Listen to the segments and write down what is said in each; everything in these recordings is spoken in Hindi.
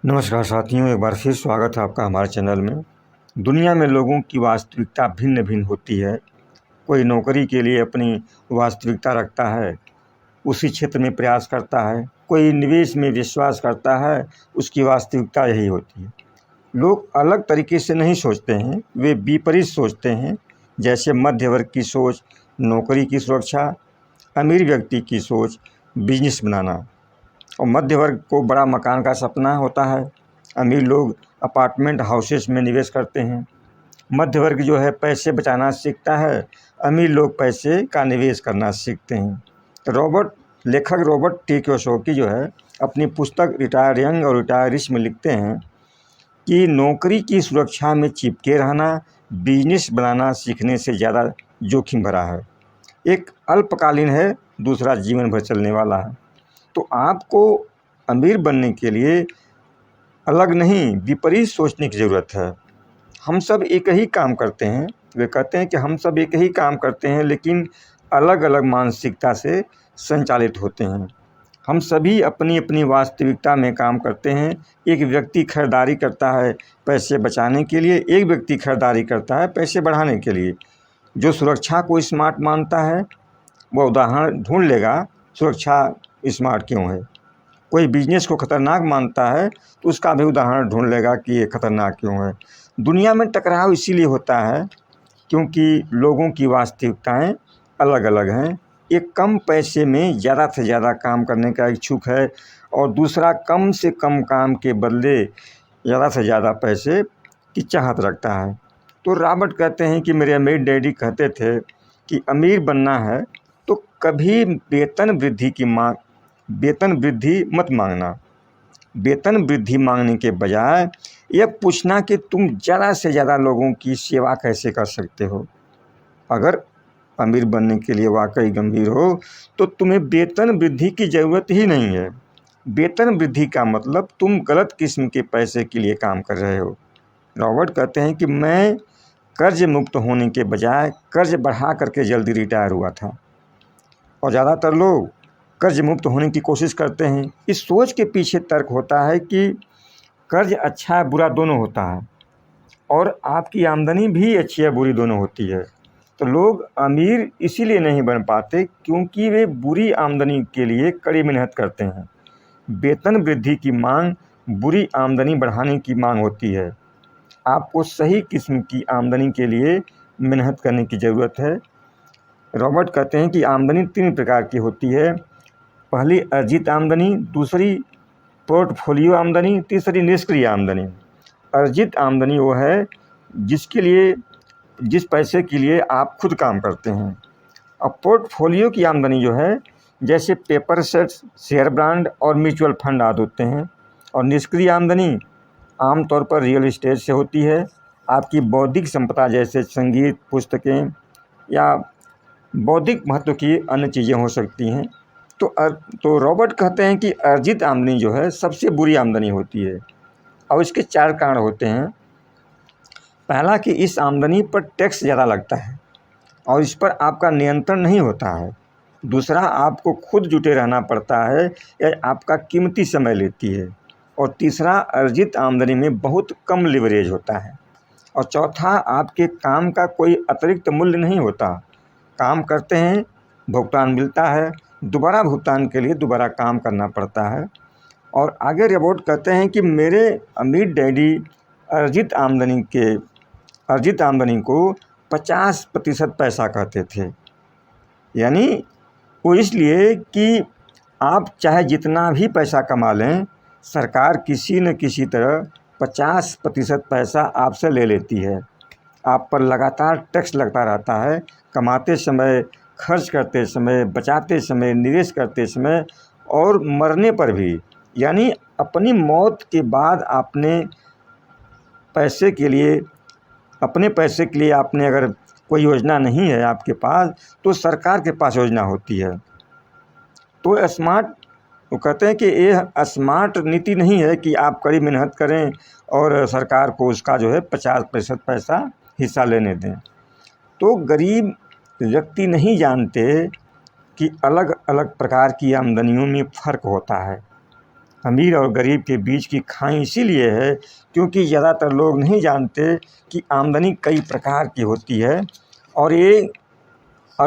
नमस्कार साथियों, एक बार फिर स्वागत है आपका हमारे चैनल में। दुनिया में लोगों की वास्तविकता भिन्न भिन्न होती है। कोई नौकरी के लिए अपनी वास्तविकता रखता है, उसी क्षेत्र में प्रयास करता है। कोई निवेश में विश्वास करता है, उसकी वास्तविकता यही होती है। लोग अलग तरीके से नहीं सोचते हैं, वे विपरीत सोचते हैं। जैसे मध्य वर्ग की सोच नौकरी की सुरक्षा, अमीर व्यक्ति की सोच बिजनेस बनाना। और मध्य वर्ग को बड़ा मकान का सपना होता है, अमीर लोग अपार्टमेंट हाउसेस में निवेश करते हैं। मध्य वर्ग जो है पैसे बचाना सीखता है, अमीर लोग पैसे का निवेश करना सीखते हैं। लेखक रॉबर्ट टी कियोसाकी जो है अपनी पुस्तक रिटायर यंग और रिटायर रिच में लिखते हैं कि नौकरी की सुरक्षा में चिपके रहना बिजनेस बनाना सीखने से ज़्यादा जोखिम भरा है। एक अल्पकालीन है, दूसरा जीवन भर चलने वाला है। तो आपको अमीर बनने के लिए अलग नहीं, विपरीत सोचने की ज़रूरत है। हम सब एक ही काम करते हैं। वे कहते हैं कि हम सब एक ही काम करते हैं, लेकिन अलग अलग मानसिकता से संचालित होते हैं। हम सभी अपनी अपनी वास्तविकता में काम करते हैं। एक व्यक्ति खरीदारी करता है पैसे बचाने के लिए, एक व्यक्ति खरीदारी करता है पैसे बढ़ाने के लिए। जो सुरक्षा को स्मार्ट मानता है वह उदाहरण ढूंढ लेगा सुरक्षा स्मार्ट क्यों है। कोई बिजनेस को खतरनाक मानता है तो उसका भी उदाहरण ढूंढ लेगा कि ये खतरनाक क्यों है। दुनिया में टकराव इसीलिए होता है क्योंकि लोगों की वास्तविकताएं अलग अलग हैं। एक कम पैसे में ज़्यादा से ज़्यादा काम करने का इच्छुक है और दूसरा कम से कम काम के बदले ज़्यादा से ज़्यादा पैसे की चाहत रखता है। तो रॉबर्ट कहते हैं कि मेरे अमीर डैडी कहते थे कि अमीर बनना है तो कभी वेतन वृद्धि मत मांगना। वेतन वृद्धि मांगने के बजाय यह पूछना कि तुम ज़्यादा से ज़्यादा लोगों की सेवा कैसे कर सकते हो। अगर अमीर बनने के लिए वाकई गंभीर हो तो तुम्हें वेतन वृद्धि की ज़रूरत ही नहीं है। वेतन वृद्धि का मतलब तुम गलत किस्म के पैसे के लिए काम कर रहे हो। रॉबर्ट कहते हैं कि मैं कर्ज मुक्त होने के बजाय कर्ज बढ़ा करके जल्दी रिटायर हुआ था, और ज़्यादातर लोग कर्ज मुक्त होने की कोशिश करते हैं। इस सोच के पीछे तर्क होता है कि कर्ज अच्छा है बुरा दोनों होता है, और आपकी आमदनी भी अच्छी है बुरी दोनों होती है। तो लोग अमीर इसीलिए नहीं बन पाते क्योंकि वे बुरी आमदनी के लिए कड़ी मेहनत करते हैं। वेतन वृद्धि की मांग बुरी आमदनी बढ़ाने की मांग होती है। आपको सही किस्म की आमदनी के लिए मेहनत करने की ज़रूरत है। रॉबर्ट कहते हैं कि आमदनी 3 प्रकार की होती है। पहली अर्जित आमदनी, दूसरी पोर्टफोलियो आमदनी, तीसरी निष्क्रिय आमदनी। अर्जित आमदनी वो है जिस पैसे के लिए आप खुद काम करते हैं। अब पोर्टफोलियो की आमदनी जो है जैसे पेपर सेट्स, शेयर ब्रांड और म्यूचुअल फंड आदि होते हैं। और निष्क्रिय आमदनी आमतौर पर रियल एस्टेट से होती है। आपकी बौद्धिक संपदा जैसे संगीत, पुस्तकें या बौद्धिक महत्व की अन्य चीज़ें हो सकती हैं। तो रॉबर्ट कहते हैं कि अर्जित आमदनी जो है सबसे बुरी आमदनी होती है, और इसके 4 कारण होते हैं। पहला कि इस आमदनी पर टैक्स ज़्यादा लगता है और इस पर आपका नियंत्रण नहीं होता है। दूसरा, आपको खुद जुटे रहना पड़ता है या आपका कीमती समय लेती है। और तीसरा, अर्जित आमदनी में बहुत कम लिवरेज होता है। और चौथा, आपके काम का कोई अतिरिक्त मूल्य नहीं होता। काम करते हैं, भुगतान मिलता है, दोबारा भुगतान के लिए दोबारा काम करना पड़ता है। और आगे रॉबर्ट कहते हैं कि मेरे अमीर डैडी अर्जित आमदनी को 50% पैसा कहते थे। यानी वो इसलिए कि आप चाहे जितना भी पैसा कमा लें, सरकार किसी न किसी तरह 50% पैसा आपसे ले लेती है। आप पर लगातार टैक्स लगता रहता है, कमाते समय, खर्च करते समय, बचाते समय, निवेश करते समय और मरने पर भी। यानी अपनी मौत के बाद अपने पैसे के लिए आपने अगर कोई योजना नहीं है आपके पास, तो सरकार के पास योजना होती है। तो वो कहते हैं कि ये स्मार्ट नीति नहीं है कि आप कड़ी मेहनत करें और सरकार को उसका जो है 50% पैसा हिस्सा लेने दें। तो गरीब व्यक्ति नहीं जानते कि अलग अलग प्रकार की आमदनियों में फ़र्क होता है। अमीर और गरीब के बीच की खाई इसीलिए है क्योंकि ज़्यादातर लोग नहीं जानते कि आमदनी कई प्रकार की होती है और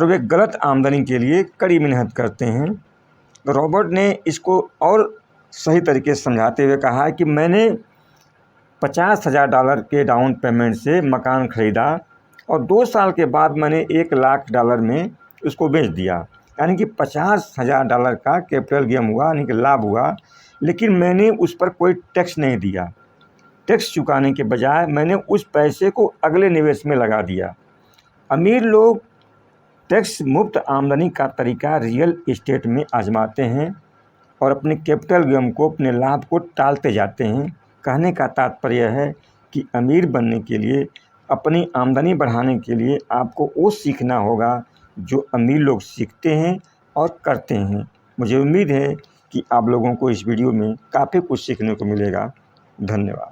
वे गलत आमदनी के लिए कड़ी मेहनत करते हैं। रॉबर्ट ने इसको और सही तरीके से समझाते हुए कहा कि मैंने $50,000 के डाउन पेमेंट से मकान ख़रीदा और 2 साल के बाद मैंने $1,00,000 में उसको बेच दिया। यानी कि $50,000 का कैपिटल गेन हुआ, यानी कि लाभ हुआ, लेकिन मैंने उस पर कोई टैक्स नहीं दिया। टैक्स चुकाने के बजाय मैंने उस पैसे को अगले निवेश में लगा दिया। अमीर लोग टैक्स मुक्त आमदनी का तरीका रियल एस्टेट में आजमाते हैं और अपने कैपिटल गेन को, अपने लाभ को टालते जाते हैं। कहने का तात्पर्य है कि अमीर बनने के लिए, अपनी आमदनी बढ़ाने के लिए आपको वो सीखना होगा जो अमीर लोग सीखते हैं और करते हैं। मुझे उम्मीद है कि आप लोगों को इस वीडियो में काफ़ी कुछ सीखने को मिलेगा। धन्यवाद।